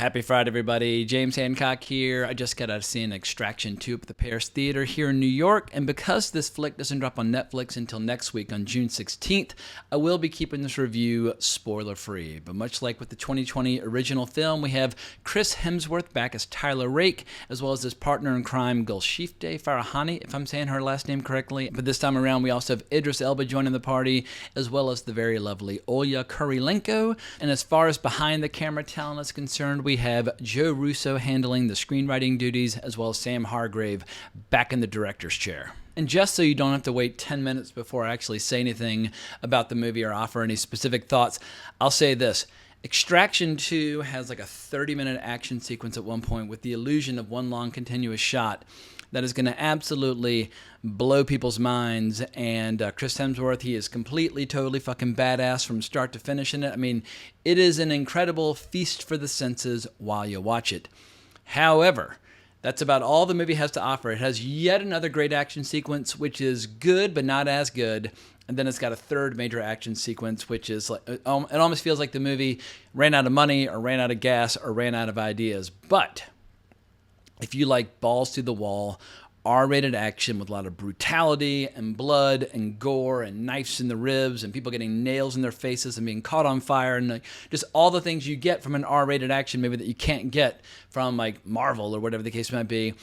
Happy Friday, everybody. James Hancock here. I just got out of seeing Extraction 2 at the Paris Theater here in New York, and because this flick doesn't drop on Netflix until next week on June 16th, I will be keeping this review spoiler-free. But much like with the 2020 original film, we have Chris Hemsworth back as Tyler Rake, as well as his partner in crime, Gulshifte Farahani, if I'm saying her last name correctly. But this time around, we also have Idris Elba joining the party, as well as the very lovely Olya Kurilenko. And as far as behind the camera talent is concerned, we have Joe Russo handling the screenwriting duties, as well as Sam Hargrave back in the director's chair. And just so you don't have to wait 10 minutes before I actually say anything about the movie or offer any specific thoughts, I'll say this. Extraction 2 has like a 30-minute action sequence at one point with the illusion of one long continuous shot that is going to absolutely blow people's minds. And Chris Hemsworth, he is completely, totally fucking badass from start to finish in it. I mean, it is an incredible feast for the senses while you watch it. However, that's about all the movie has to offer. It has yet another great action sequence, which is good but not as good. And then it's got a third major action sequence, which is like, it almost feels like the movie ran out of money or ran out of gas or ran out of ideas. But if you like balls to the wall, R-rated action with a lot of brutality and blood and gore and knives in the ribs and people getting nails in their faces and being caught on fire and just all the things you get from an R-rated action movie that you can't get from like Marvel or whatever the case might be,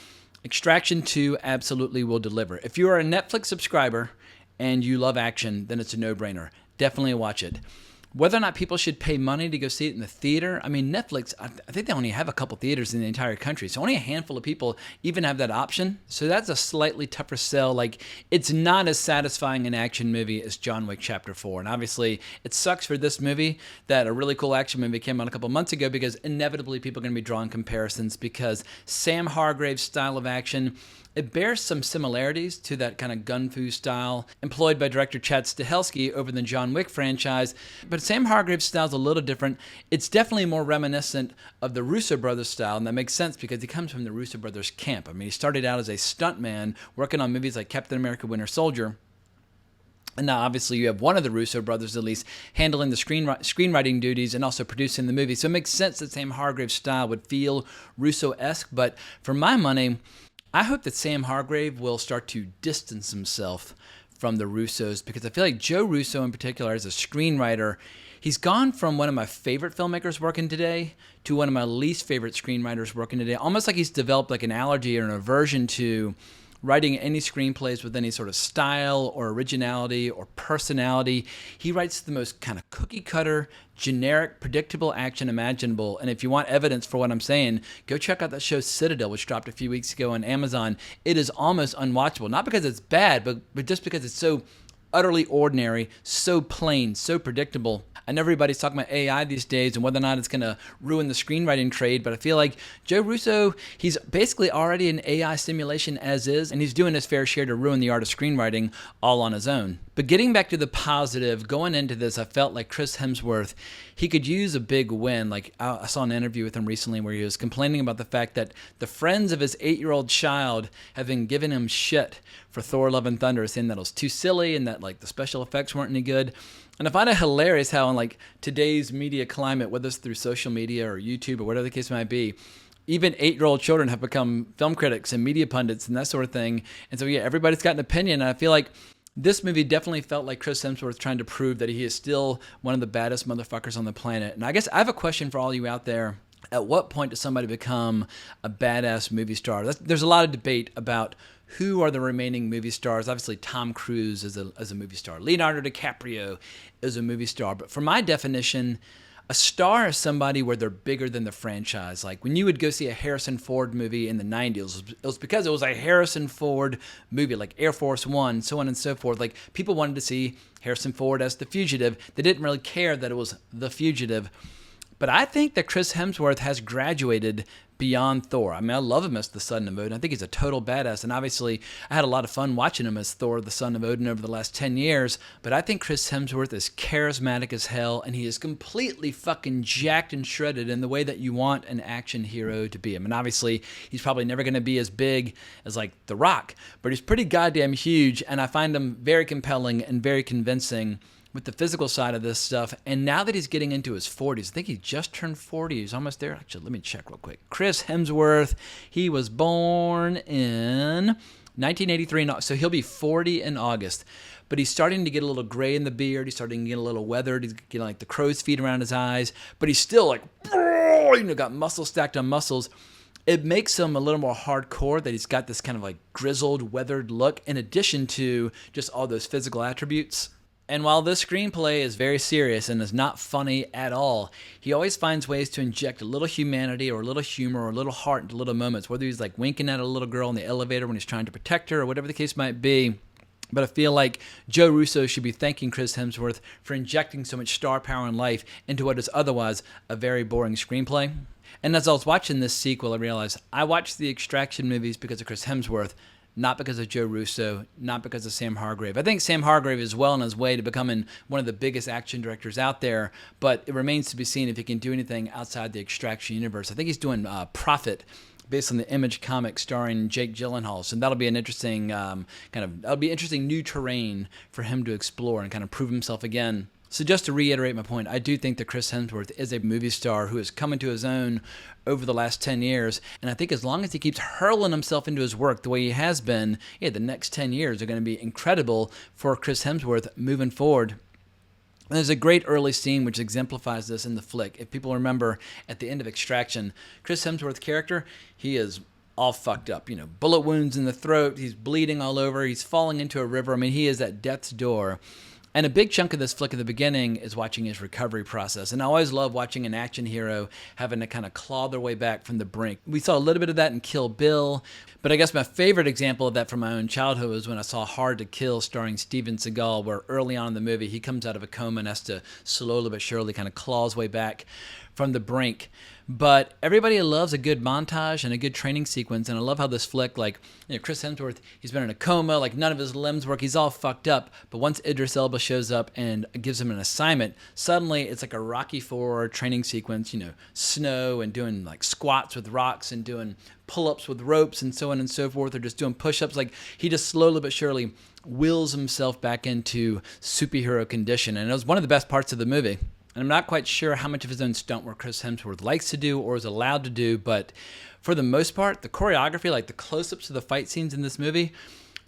Extraction 2 absolutely will deliver. If you are a Netflix subscriber and you love action, then it's a no-brainer. Definitely watch it. Whether or not people should pay money to go see it in the theater, I mean, Netflix, I think they only have a couple theaters in the entire country, so only a handful of people even have that option. So that's a slightly tougher sell. Like, it's not as satisfying an action movie as John Wick Chapter 4. And obviously, it sucks for this movie that a really cool action movie came out a couple months ago because inevitably people are going to be drawing comparisons because Sam Hargrave's style of action, it bears some similarities to that kind of gun fu style employed by director Chad Stahelski over the John Wick franchise. But Sam Hargrave's style is a little different. It's definitely more reminiscent of the Russo brothers style, and that makes sense because he comes from the Russo brothers camp. I mean, he started out as a stuntman working on movies like Captain America Winter Soldier. And now, obviously, you have one of the Russo brothers, at least, handling the screenwriting duties and also producing the movie. So it makes sense that Sam Hargrave's style would feel Russo-esque. But for my money, I hope that Sam Hargrave will start to distance himself from the Russos because I feel like Joe Russo in particular as a screenwriter, he's gone from one of my favorite filmmakers working today to one of my least favorite screenwriters working today. Almost like he's developed like an allergy or an aversion to writing any screenplays with any sort of style or originality or personality. He writes the most kind of cookie cutter, generic, predictable action imaginable. And if you want evidence for what I'm saying, go check out that show Citadel, which dropped a few weeks ago on Amazon. It is almost unwatchable, not because it's bad, but just because it's so utterly ordinary, so plain, so predictable. I know everybody's talking about AI these days and whether or not it's going to ruin the screenwriting trade, but I feel like Joe Russo, he's basically already an AI simulation as is, and he's doing his fair share to ruin the art of screenwriting all on his own. But getting back to the positive, going into this, I felt like Chris Hemsworth, he could use a big win. Like I saw an interview with him recently where he was complaining about the fact that the friends of his 8-year-old child have been giving him shit for Thor: Love and Thunder, saying that it was too silly and that like the special effects weren't any good. And I find it hilarious how in like today's media climate, whether it's through social media or YouTube or whatever the case might be, even 8-year-old children have become film critics and media pundits and that sort of thing. And so, yeah, everybody's got an opinion. And I feel like this movie definitely felt like Chris Hemsworth trying to prove that he is still one of the baddest motherfuckers on the planet. And I guess I have a question for all you out there. At what point does somebody become a badass movie star? There's a lot of debate about who are the remaining movie stars. Obviously, Tom Cruise is a movie star. Leonardo DiCaprio is a movie star. But for my definition, a star is somebody where they're bigger than the franchise. Like when you would go see a Harrison Ford movie in the 90s, it was because it was a Harrison Ford movie, like Air Force One, so on and so forth. Like people wanted to see Harrison Ford as the fugitive. They didn't really care that it was the fugitive. But I think that Chris Hemsworth has graduated beyond Thor. I mean, I love him as the Son of Odin. I think he's a total badass. And obviously, I had a lot of fun watching him as Thor, the Son of Odin, over the last 10 years. But I think Chris Hemsworth is charismatic as hell, and he is completely fucking jacked and shredded in the way that you want an action hero to be. I mean, obviously, he's probably never going to be as big as, like, The Rock, but he's pretty goddamn huge, and I find him very compelling and very convincing with the physical side of this stuff. And now that he's getting into his 40s, I think he just turned 40. He's almost there. Actually, let me check real quick. Chris Hemsworth, he was born in 1983, so he'll be 40 in August. But he's starting to get a little gray in the beard. He's starting to get a little weathered. He's getting like the crow's feet around his eyes. But he's still like, got muscles stacked on muscles. It makes him a little more hardcore that he's got this kind of like grizzled, weathered look in addition to just all those physical attributes. And while this screenplay is very serious and is not funny at all, he always finds ways to inject a little humanity or a little humor or a little heart into little moments, whether he's like winking at a little girl in the elevator when he's trying to protect her or whatever the case might be. But I feel like Joe Russo should be thanking Chris Hemsworth for injecting so much star power and life into what is otherwise a very boring screenplay. And as I was watching this sequel, I realized I watched the Extraction movies because of Chris Hemsworth, not because of Joe Russo, not because of Sam Hargrave. I think Sam Hargrave is well on his way to becoming one of the biggest action directors out there, but it remains to be seen if he can do anything outside the Extraction universe. I think he's doing Prophet, based on the Image comic starring Jake Gyllenhaal. So that'll be an interesting that'll be interesting new terrain for him to explore and kind of prove himself again. So just to reiterate my point, I do think that Chris Hemsworth is a movie star who has come into his own over the last 10 years. And I think as long as he keeps hurling himself into his work the way he has been, the next 10 years are going to be incredible for Chris Hemsworth moving forward. And there's a great early scene which exemplifies this in the flick. If people remember, at the end of Extraction, Chris Hemsworth's character, he is all fucked up. Bullet wounds in the throat, he's bleeding all over, he's falling into a river. I mean, he is at death's door. And a big chunk of this flick at the beginning is watching his recovery process. And I always love watching an action hero having to kind of claw their way back from the brink. We saw a little bit of that in Kill Bill, but I guess my favorite example of that from my own childhood was when I saw Hard to Kill starring Steven Seagal, where early on in the movie he comes out of a coma and has to slowly but surely kind of claw his way back from the brink. But everybody loves a good montage and a good training sequence, and I love how this flick, Chris Hemsworth, he's been in a coma, none of his limbs work, he's all fucked up, but once Idris Elba shows up and gives him an assignment, suddenly it's like a Rocky IV training sequence, snow and doing squats with rocks and doing pull-ups with ropes and so on and so forth, or just doing push-ups. He just slowly but surely wills himself back into superhero condition, and it was one of the best parts of the movie. And I'm not quite sure how much of his own stunt work Chris Hemsworth likes to do or is allowed to do, but for the most part, the choreography, the close-ups of the fight scenes in this movie,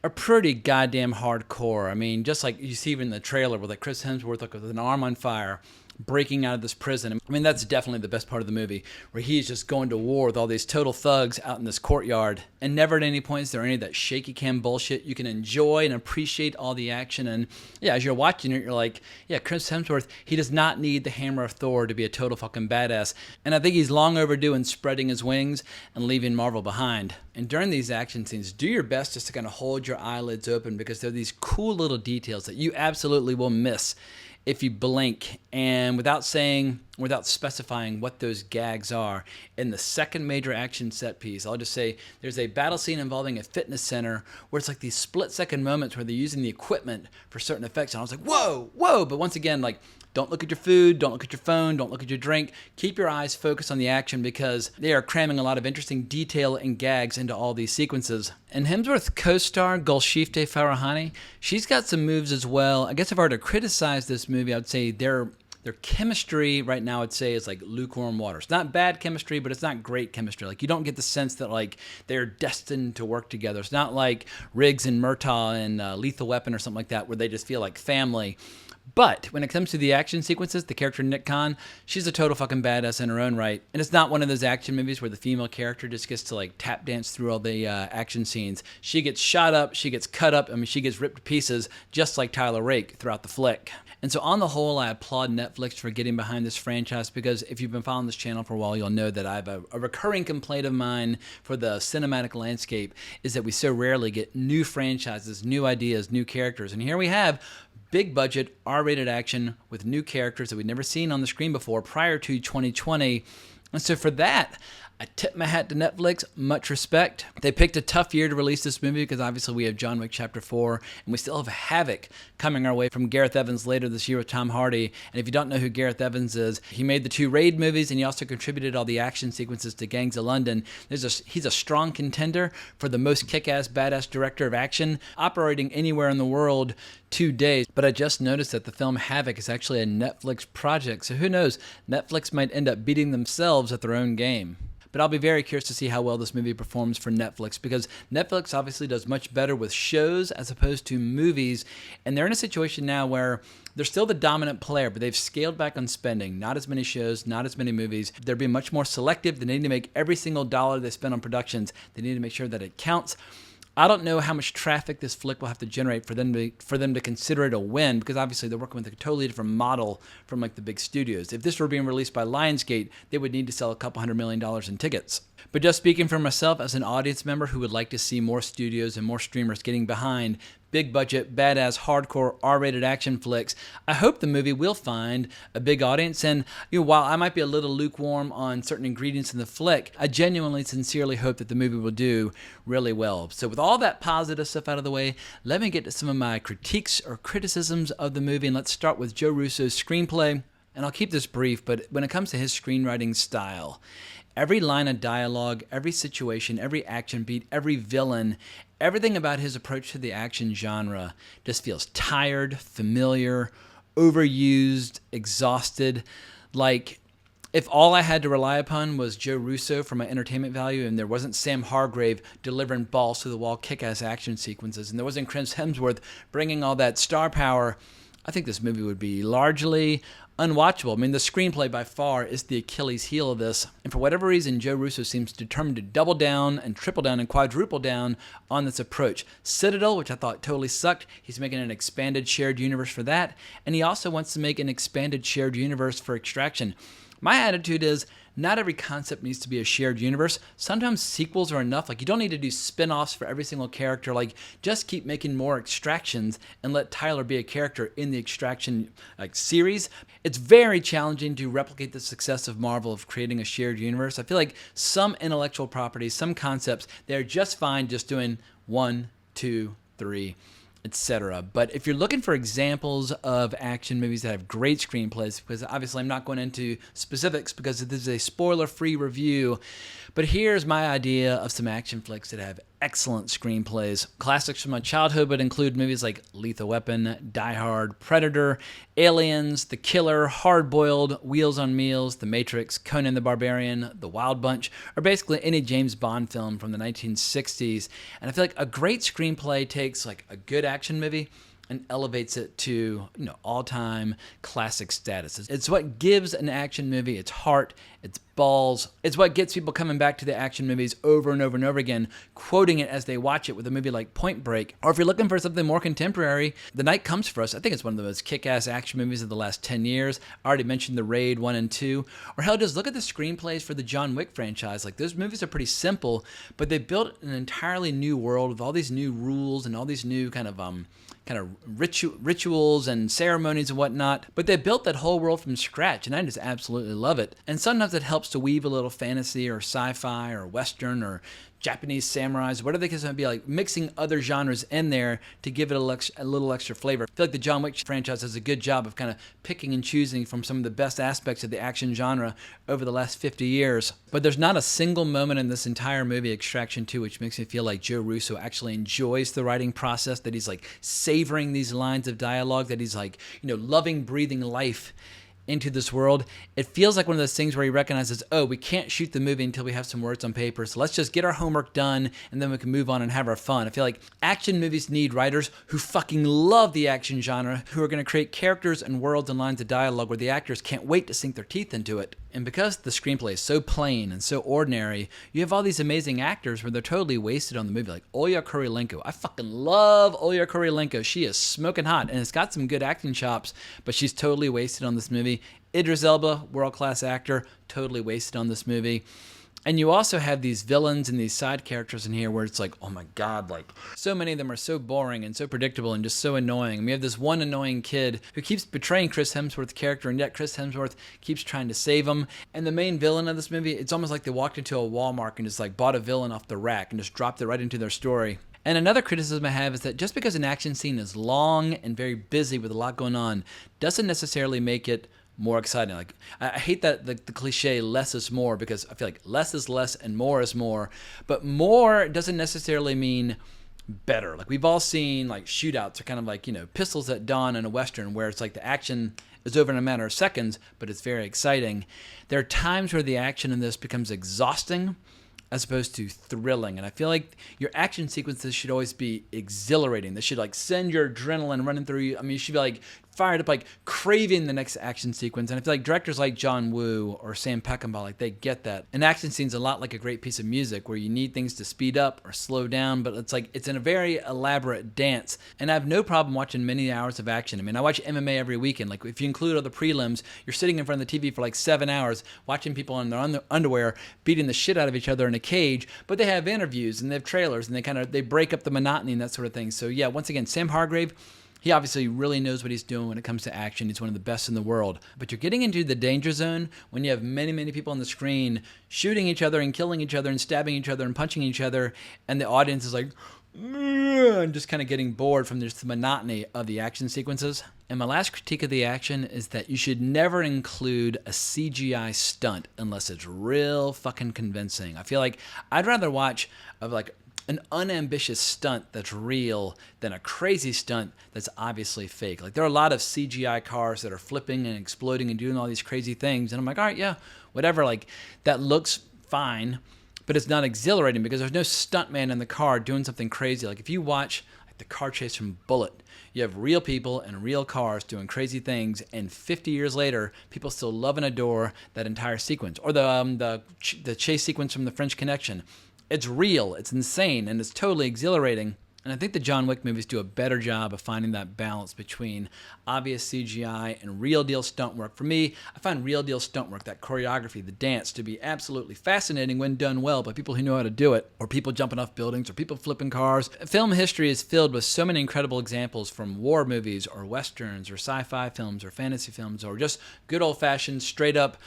are pretty goddamn hardcore. I mean, just like you see even in the trailer with Chris Hemsworth with an arm on fire, breaking out of this prison. I mean, that's definitely the best part of the movie, where he's just going to war with all these total thugs out in this courtyard. And never at any point is there any of that shaky cam bullshit. You can enjoy and appreciate all the action. And as you're watching it, you're like, Chris Hemsworth, he does not need the hammer of Thor to be a total fucking badass. And I think he's long overdue in spreading his wings and leaving Marvel behind. And during these action scenes, do your best just to kind of hold your eyelids open, because there are these cool little details that you absolutely will miss if you blink. And without specifying what those gags are, in the second major action set piece, I'll just say there's a battle scene involving a fitness center where it's these split-second moments where they're using the equipment for certain effects. And I was like, whoa. But once again, don't look at your food, don't look at your phone, don't look at your drink. Keep your eyes focused on the action, because they are cramming a lot of interesting detail and gags into all these sequences. And Hemsworth co-star Golshifteh Farahani, she's got some moves as well. I guess if I were to criticize this movie, I would say their chemistry right now, I'd say, is lukewarm water. It's not bad chemistry, but it's not great chemistry. You don't get the sense that they're destined to work together. It's not like Riggs and Murtaugh and Lethal Weapon or something like that, where they just feel like family. But when it comes to the action sequences, the character Nick Khan, she's a total fucking badass in her own right. And it's not one of those action movies where the female character just gets to tap dance through all the action scenes. She gets shot up, she gets cut up, she gets ripped to pieces, just like Tyler Rake throughout the flick. And so on the whole, I applaud Netflix for getting behind this franchise, because if you've been following this channel for a while, you'll know that I have a recurring complaint of mine for the cinematic landscape is that we so rarely get new franchises, new ideas, new characters. And here we have big budget, R-rated action with new characters that we'd never seen on the screen before prior to 2020. And so for that, I tip my hat to Netflix, much respect. They picked a tough year to release this movie because obviously we have John Wick Chapter 4, and we still have Havoc coming our way from Gareth Evans later this year with Tom Hardy. And if you don't know who Gareth Evans is, he made the 2 Raid movies, and he also contributed all the action sequences to Gangs of London. He's a strong contender for the most kick-ass, badass director of action operating anywhere in the world today. But I just noticed that the film Havoc is actually a Netflix project, so who knows, Netflix might end up beating themselves at their own game. But I'll be very curious to see how well this movie performs for Netflix, because Netflix obviously does much better with shows as opposed to movies, and they're in a situation now where they're still the dominant player, but they've scaled back on spending. Not as many shows, not as many movies. They're being much more selective. They need to make every single dollar they spend on productions, they need to make sure that it counts. I don't know how much traffic this flick will have to generate for them to consider it a win, because obviously they're working with a totally different model from like the big studios. If this were being released by Lionsgate, they would need to sell a couple $100 million in tickets. But just speaking for myself as an audience member who would like to see more studios and more streamers getting behind big budget, badass, hardcore, R-rated action flicks, I hope the movie will find a big audience. And while I might be a little lukewarm on certain ingredients in the flick, I genuinely, sincerely hope that the movie will do really well. So with all that positive stuff out of the way, let me get to some of my critiques or criticisms of the movie. And let's start with Joe Russo's screenplay. And I'll keep this brief, but when it comes to his screenwriting style, every line of dialogue, every situation, every action beat, every villain, everything about his approach to the action genre just feels tired, familiar, overused, exhausted. Like, if all I had to rely upon was Joe Russo for my entertainment value, and there wasn't Sam Hargrave delivering balls to the wall kick-ass action sequences, and there wasn't Chris Hemsworth bringing all that star power, I think this movie would be largely unwatchable. I mean, the screenplay by far is the Achilles heel of this. And for whatever reason, Joe Russo seems determined to double down and triple down and quadruple down on this approach. Citadel, which I thought totally sucked, he's making an expanded shared universe for that. And he also wants to make an expanded shared universe for Extraction. My attitude is, not every concept needs to be a shared universe. Sometimes sequels are enough. Like, you don't need to do spin-offs for every single character. Like, just keep making more Extractions and let Tyler be a character in the Extraction series. It's very challenging to replicate the success of Marvel of creating a shared universe. I feel like some intellectual properties, some concepts, they're just fine just doing 1, 2, 3, etc. But if you're looking for examples of action movies that have great screenplays, because obviously I'm not going into specifics because this is a spoiler-free review, but here's my idea of some action flicks that have excellent screenplays. Classics from my childhood would include movies like Lethal Weapon, Die Hard, Predator, Aliens, The Killer, Hard Boiled, Wheels on Meals, The Matrix, Conan the Barbarian, The Wild Bunch, or basically any James Bond film from the 1960s. And I feel like a great screenplay takes like a good action movie and elevates it to, all-time classic status. It's what gives an action movie its heart, its balls. It's what gets people coming back to the action movies over and over and over again, quoting it as they watch it with a movie like Point Break. Or if you're looking for something more contemporary, The Night Comes For Us. I think it's one of the most kick-ass action movies of the last 10 years. I already mentioned The Raid 1 and 2. Or hell, just look at the screenplays for the John Wick franchise. Like, those movies are pretty simple, but they built an entirely new world with all these new rules and all these new kind of rituals and ceremonies and whatnot, but they built that whole world from scratch, and I just absolutely love it. And sometimes it helps to weave a little fantasy or sci-fi or western or Japanese samurais, whatever they can be, like mixing other genres in there to give it a little extra flavor. I feel like the John Wick franchise does a good job of kind of picking and choosing from some of the best aspects of the action genre over the last 50 years. But there's not a single moment in this entire movie, Extraction 2, which makes me feel like Joe Russo actually enjoys the writing process, that he's like savoring these lines of dialogue, that he's like, loving, breathing life into this world. It feels like one of those things where he recognizes, oh, we can't shoot the movie until we have some words on paper, so let's just get our homework done and then we can move on and have our fun. I feel like action movies need writers who fucking love the action genre, who are going to create characters and worlds and lines of dialogue where the actors can't wait to sink their teeth into it. And because the screenplay is so plain and so ordinary, you have all these amazing actors where they're totally wasted on the movie, like Olya Kurylenko. I fucking love Olya Kurylenko. She is smoking hot, and it's got some good acting chops, but she's totally wasted on this movie. Idris Elba, world-class actor, totally wasted on this movie. And you also have these villains and these side characters in here where it's like, oh my God, like so many of them are so boring and so predictable and just so annoying. And we have this one annoying kid who keeps betraying Chris Hemsworth's character, and yet Chris Hemsworth keeps trying to save him. And the main villain of this movie, it's almost like they walked into a Walmart and just like bought a villain off the rack and just dropped it right into their story. And another criticism I have is that just because an action scene is long and very busy with a lot going on doesn't necessarily make it more exciting. Like I hate that the cliche less is more, because I feel like less is less and more is more, but more doesn't necessarily mean better. Like we've all seen like shootouts are kind of like, pistols at dawn in a Western where it's like the action is over in a matter of seconds, but it's very exciting. There are times where the action in this becomes exhausting as opposed to thrilling. And I feel like your action sequences should always be exhilarating. They should like send your adrenaline running through you. I mean, you should be like fired up, like craving the next action sequence. And I feel like directors like John Woo or Sam Peckinpah, like they get that. An action scene's a lot like a great piece of music where you need things to speed up or slow down, but it's like it's in a very elaborate dance. And I have no problem watching many hours of action. I mean, I watch MMA every weekend. Like if you include all the prelims, you're sitting in front of the TV for like 7 hours watching people in their underwear beating the shit out of each other in a cage, but they have interviews and they have trailers and they break up the monotony and that sort of thing. So yeah, once again, Sam Hargrave, he obviously really knows what he's doing when it comes to action. He's one of the best in the world. But you're getting into the danger zone when you have many, many people on the screen shooting each other and killing each other and stabbing each other and punching each other, and the audience is like, and just kind of getting bored from just the monotony of the action sequences. And my last critique of the action is that you should never include a CGI stunt unless it's real fucking convincing. I feel like I'd rather watch like an unambitious stunt that's real than a crazy stunt that's obviously fake. Like there are a lot of CGI cars that are flipping and exploding and doing all these crazy things, and I'm like, all right, yeah, whatever, like that looks fine, but it's not exhilarating because there's no stuntman in the car doing something crazy. Like if you watch like the car chase from Bullet, you have real people and real cars doing crazy things, and 50 years later, people still love and adore that entire sequence. Or the chase sequence from The French Connection. It's real, it's insane, and it's totally exhilarating. And I think the John Wick movies do a better job of finding that balance between obvious CGI and real deal stunt work. For me, I find real deal stunt work, that choreography, the dance, to be absolutely fascinating when done well by people who know how to do it, or people jumping off buildings, or people flipping cars. Film history is filled with so many incredible examples from war movies, or westerns, or sci-fi films, or fantasy films, or just good old-fashioned, straight-up,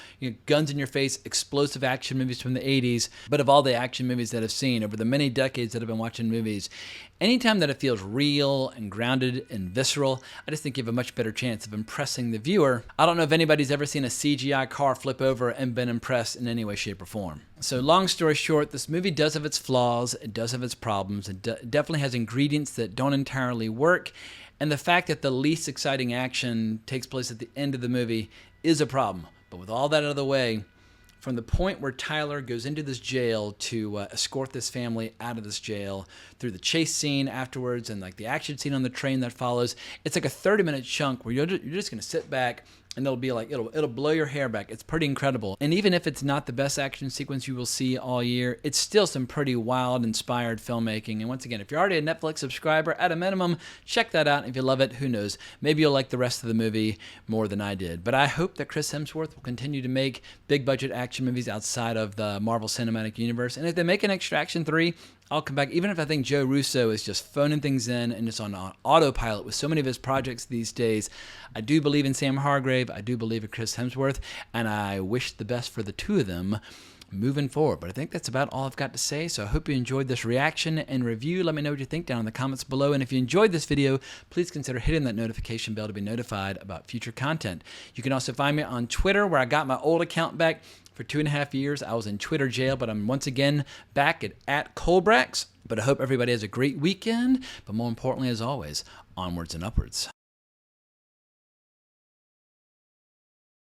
guns in your face, explosive action movies from the 80s. But of all the action movies that I've seen over the many decades that I've been watching movies, anytime that it feels real and grounded and visceral, I just think you have a much better chance of impressing the viewer. I don't know if anybody's ever seen a CGI car flip over and been impressed in any way, shape, or form. So long story short, this movie does have its flaws, it does have its problems, it definitely has ingredients that don't entirely work, and the fact that the least exciting action takes place at the end of the movie is a problem. But with all that out of the way, from the point where Tyler goes into this jail to escort this family out of this jail, through the chase scene afterwards and like the action scene on the train that follows, it's like a 30-minute chunk where you're just going to sit back and it'll be like, it'll blow your hair back. It's pretty incredible. And even if it's not the best action sequence you will see all year, it's still some pretty wild, inspired filmmaking. And once again, if you're already a Netflix subscriber, at a minimum, check that out. If you love it, who knows? Maybe you'll like the rest of the movie more than I did. But I hope that Chris Hemsworth will continue to make big budget action movies outside of the Marvel Cinematic Universe. And if they make an Extraction 3, I'll come back, even if I think Joe Russo is just phoning things in and just on autopilot with so many of his projects these days. I do believe in Sam Hargrave, I do believe in Chris Hemsworth, and I wish the best for the two of them moving forward. But I think that's about all I've got to say, so I hope you enjoyed this reaction and review. Let me know what you think down in the comments below, and if you enjoyed this video, please consider hitting that notification bell to be notified about future content. You can also find me on Twitter, where I got my old account back. For 2.5 years, I was in Twitter jail, but I'm once again back at Colbrax. But I hope everybody has a great weekend. But more importantly, as always, onwards and upwards.